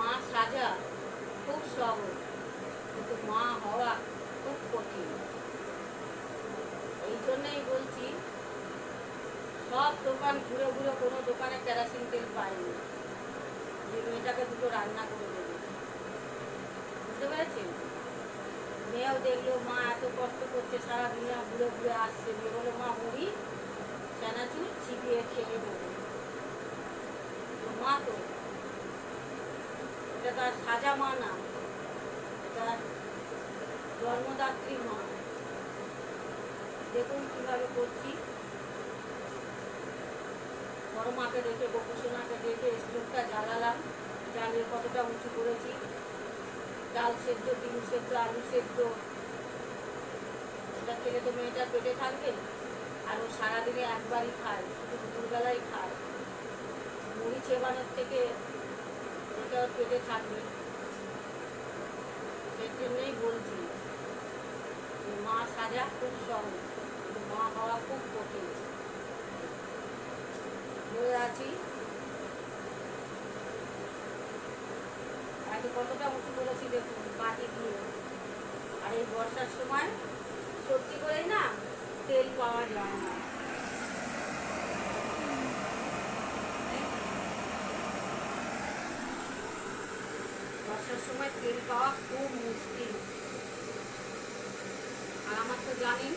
মা সাজা খুব সহজ, কিন্তু মা হওয়া খুব কঠিন। এই জন্যই বলছি, সব দোকান ঘুরে ঘুরে কোনো দোকানে কেরোসিন তেল পাইনি যে মেয়েটাকে দুটো রান্না করে দেবে। বুঝতে পেরেছেন? মেয়েও দেখলো মা এত কষ্ট করছে, সারাদিন ঘুরে ঘুরে আসছে, মেয়ে বলে মা মুড়ি চানাচুর চিবিয়ে খেয়ে দেবো। মা তো এটা তার সাজা মা না, এটা জন্মদাত্রী মা। দেখুন কীভাবে করছি। বড় মাকে দেখে, গোপুসোনাকে দেখে স্টোভটা জ্বালালাম, জ্বালিয়ে কতটা উঁচু করেছি। ডাল সেদ্ধ, ডিম সেদ্ধ, আলু সেদ্ধ, এটা খেলে তো মেয়েটার পেটে থাকবে। আর ও সারাদিনে একবারই খায়, শুধু দুপুরবেলাই খায়। মুড়ি চেবানোর থেকে এটা ওর পেটে থাকবে। এর জন্যই বলছি মা সাজা খুব সহজ, কিন্তু মা হওয়া খুব কঠিন। বলে আছি আগে কতটা উঁচু করেছি দেখুন বাটি দিয়ে। আর এই বর্ষার সময় সত্যি করেই না তেল পাওয়া যায় না। বর্ষার সময় তেল পাওয়া খুব মুশকিল। আর আমার তো জানেন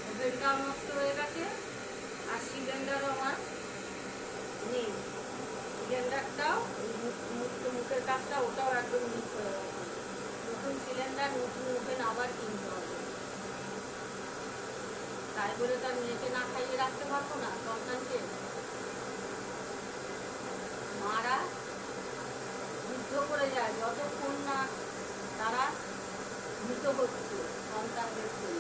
ওভেনটাও নষ্ট হয়ে গেছে, আর সিলিন্ডারও আমার নেই। সিলিন্ডারটাও মুখের কাজটা ওটাও একদম লিক হয়ে গেছে। নতুন সিলিন্ডার, নতুন ওভেন আবার কিনতে হবে। তাই বলে তার মেয়েকে না খাইয়ে রাখতে পারবো না, সন্তানকে। মারা যুদ্ধ করে যায় যতক্ষণ না তারা মৃত হচ্ছে সন্তানদের জন্য।